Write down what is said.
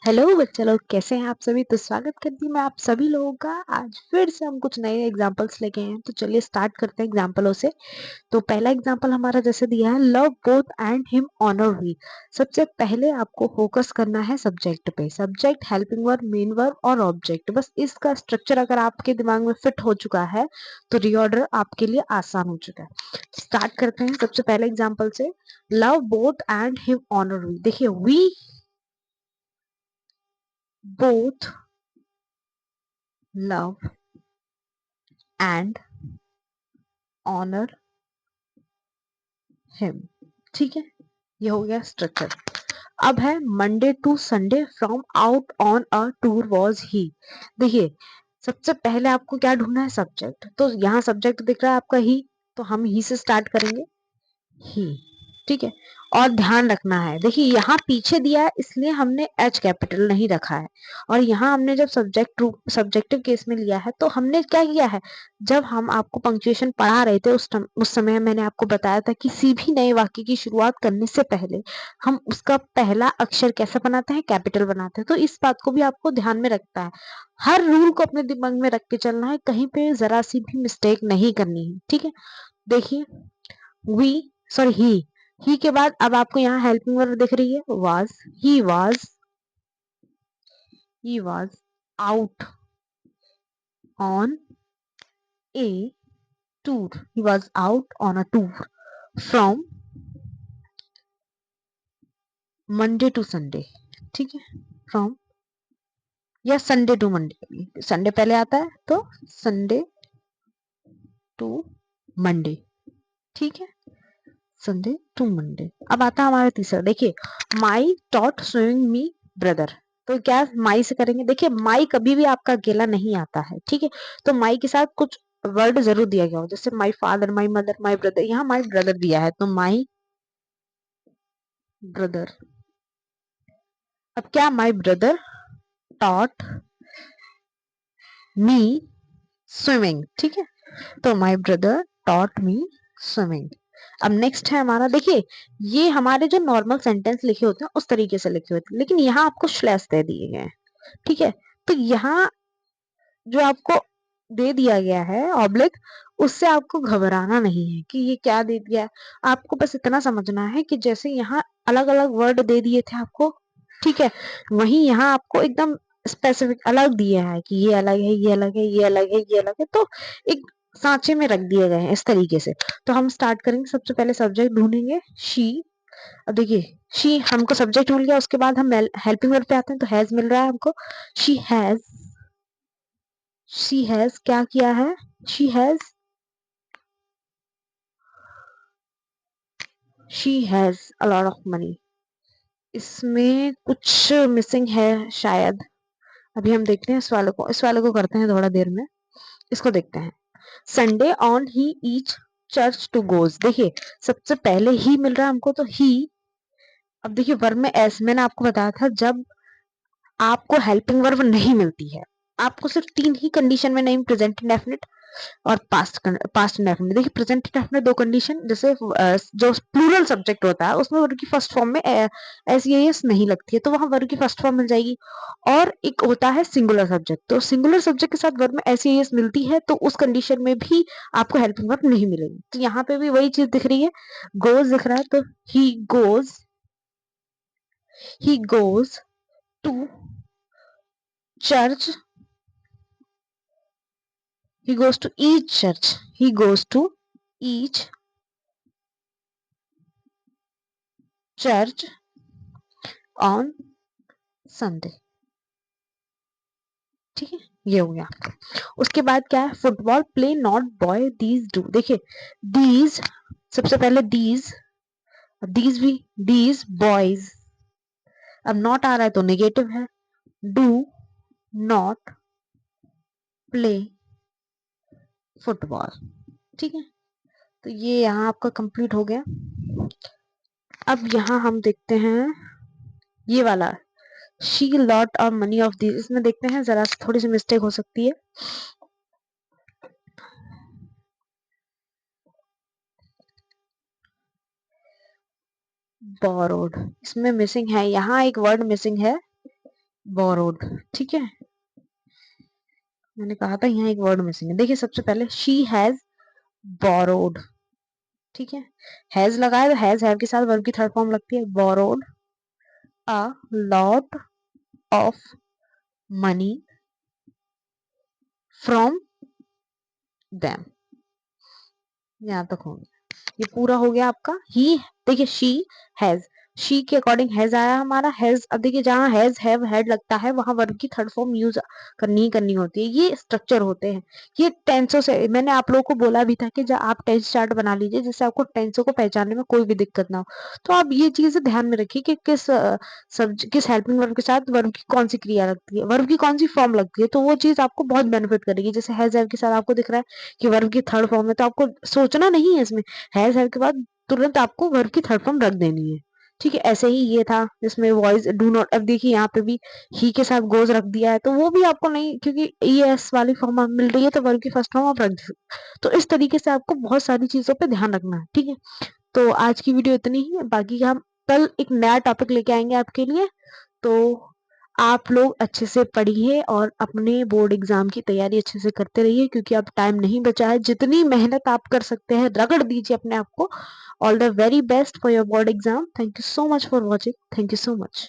Hello बच्चा लोग, कैसे हैं आप सभी। तो स्वागत करती हूँ मैं आप सभी लोगों का। आज फिर से हम कुछ नए एग्जांपल्स लेके आए हैं, तो चलिए स्टार्ट करते हैं एग्जांपलों से। तो पहला एग्जांपल हमारा जैसे दिया है, love both and him honour we. सबसे पहले आपको फोकस करना है सब्जेक्ट पे। Subject, helping verb, main verb और ऑब्जेक्ट। बस इसका स्ट्रक्चर अगर आपके दिमाग में फिट हो चुका है तो रीऑर्डर आपके लिए आसान हो चुका है। स्टार्ट करते हैं सबसे पहले एग्जाम्पल से। Love both and him honour we. देखिए, we both love and honor him। ठीक है, ये हो गया स्ट्रक्चर। अब है Monday to Sunday from out on a tour was he. देखिए, सबसे पहले आपको क्या ढूंढना है, सब्जेक्ट। तो यहाँ सब्जेक्ट दिख रहा है आपका ही, तो हम ही से स्टार्ट करेंगे, ही। ठीक है, और ध्यान रखना है, देखिए यहाँ पीछे दिया है इसलिए हमने एच कैपिटल नहीं रखा है। और यहाँ हमने जब सब्जेक्टिव केस में लिया है तो हमने क्या किया है, जब हम आपको पंक्चुएशन पढ़ा रहे थे उस समय मैंने आपको बताया था कि किसी भी नए वाक्य की शुरुआत करने से पहले हम उसका पहला अक्षर कैसा बनाते हैं, कैपिटल बनाते हैं। तो इस बात को भी आपको ध्यान में रखता है, हर रूल को अपने दिमाग में रख के चलना है, कहीं पे जरा सी भी मिस्टेक नहीं करनी है। ठीक है, देखिए, वी सॉरी ही के बाद अब आपको यहाँ हेल्पिंग वर्ब दिख रही है, was. He was out on a tour. He was out on a tour from Monday to Sunday. ठीक है, फ्रॉम या संडे टू मंडे, संडे पहले आता है तो संडे टू मंडे। ठीक है, संडे टू मंडे। अब आता है हमारा तीसरा, देखिए, माई टॉट स्विमिंग मी ब्रदर। तो क्या माई से करेंगे, देखिए माई कभी भी आपका अकेला नहीं आता है। ठीक है, तो माई के साथ कुछ वर्ड जरूर दिया गया हो, जैसे my father, my mother, my brother. यहाँ माई ब्रदर दिया है तो माई ब्रदर। अब क्या, my brother taught me swimming. ठीक है, तो my brother taught me swimming. अब नेक्स्ट है हमारा, देखिए ये हमारे जो नॉर्मल सेंटेंस लिखे होते हैं उस तरीके से लिखे होते हैं, लेकिन यहाँ आपको स्लैश दे दिए गए हैं। ठीक है, तो यहाँ जो आपको दे दिया गया है ऑब्लिक, उससे आपको घबराना नहीं है कि ये क्या दे दिया है। आपको बस इतना समझना है कि जैसे यहाँ अलग अलग वर्ड दे दिए थे आपको, ठीक है, वहीं यहाँ आपको एकदम स्पेसिफिक अलग दिया है कि ये अलग है, ये अलग है, ये अलग है, ये अलग है। तो एक सांचे में रख दिए गए हैं इस तरीके से। तो हम स्टार्ट करेंगे, सबसे पहले सब्जेक्ट ढूंढेंगे, शी। अब देखिए, शी हमको सब्जेक्ट मिल गया, उसके बाद हम हेल्पिंग वर्ब पे आते हैं, तो हैज मिल रहा है हमको। शी हैज, क्या किया है, she has a lot of money. इसमें कुछ मिसिंग है शायद, अभी हम देखते हैं। इस वाले को करते हैं थोड़ा देर में, इसको देखते हैं। Sunday on he each church to goes. देखिए, सबसे पहले ही मिल रहा है हमको तो ही। अब देखिए, वर्ब में एस, मैंने आपको बताया था जब आपको हेल्पिंग वर्ब नहीं मिलती है, आपको सिर्फ तीन ही कंडीशन में नहीं, प्रेजेंट इंडेफिनिट और पास्ट इंडेफिनिट। देखिए, प्रेजेंट इंडेफिनिट दो कंडीशन, जैसे जो प्लूरल सब्जेक्ट होता है उसमें वर्ब की फर्स्ट फॉर्म में एस या एस नहीं लगती है, तो वहां वर्ब की फर्स्ट फॉर्म मिल जाएगी। और एक होता है सिंगुलर सब्जेक्ट, तो सिंगुलर सब्जेक्ट के साथ वर्ब में एस या एस मिलती है, तो उस कंडीशन में भी आपको हेल्पिंग वर्ब नहीं मिलेगी। तो यहाँ पे भी वही चीज दिख रही है, गोज दिख रहा है, तो he goes to church, he goes to each church, he goes to each church on Sunday। ठीक है, ये हो गया। उसके बाद क्या है, football play not boy these do. देखिए, दीज सबसे पहले दीज भी, दीज बॉयज। अब नॉट आ रहा है तो नेगेटिव है, डू नॉट प्ले फुटबॉल। ठीक है, तो ये यहाँ आपका कंप्लीट हो गया। अब यहाँ हम देखते हैं ये वाला, she lot of money of this, इसमें देखते हैं जरा थोड़ी सी मिस्टेक हो सकती है। बोरोड, इसमें मिसिंग है, यहाँ एक वर्ड मिसिंग है, बोरोड। ठीक है, मैंने कहा था यहाँ एक वर्ड मिसिंग है। देखिए सबसे पहले शी हैज बोरोड, ठीक है, हैज लगाए तो हैव के साथ वर्ब की थर्ड फॉर्म लगती है, borrowed a lot of money from them. यहाँ तक हो गया, ये पूरा हो गया आपका। ही, देखिए शी हैज, शी के अकॉर्डिंग हैज आया हमारा, हैज। अब देखिए जहाँ हैज हैव हैड लगता है वहां वर्ब की थर्ड फॉर्म यूज करनी होती है। ये स्ट्रक्चर होते हैं, ये टेंसों से, मैंने आप लोगों को बोला भी था कि जब आप टेंस चार्ट बना लीजिए जिससे आपको टेंसों को पहचानने में कोई भी दिक्कत ना हो। तो आप ये चीज ध्यान में रखिए कि किस हेल्पिंग वर्ब के साथ वर्ब की कौन सी क्रिया लगती है, वर्ब की कौन सी फॉर्म लगती है, तो वो चीज आपको बहुत बेनिफिट करेगी। जैसे हैज हैव के साथ आपको दिख रहा है कि वर्ब की थर्ड फॉर्म है, तो आपको सोचना नहीं है इसमें, हैज हैव के बाद तुरंत आपको वर्ब की थर्ड फॉर्म रख देनी है। ठीक है, ऐसे ही ये था जिसमें वॉइस डू नॉट, अब देखिए यहाँ पे भी ही के साथ गोज रख दिया है, तो वो भी आपको नहीं, क्योंकि ई एस वाली फॉर्म आप मिल रही है तो वर्ब की फर्स्ट फॉर्म आप रख दो। तो इस तरीके से आपको बहुत सारी चीजों पे ध्यान रखना है। ठीक है, तो आज की वीडियो इतनी ही है, बाकी हम कल एक नया टॉपिक लेके आएंगे आपके लिए। तो आप लोग अच्छे से पढ़िए और अपने बोर्ड एग्जाम की तैयारी अच्छे से करते रहिए, क्योंकि अब टाइम नहीं बचा है। जितनी मेहनत आप कर सकते हैं रगड़ दीजिए अपने आप को। All the very best for your board exam. Thank you so much for watching, thank you so much.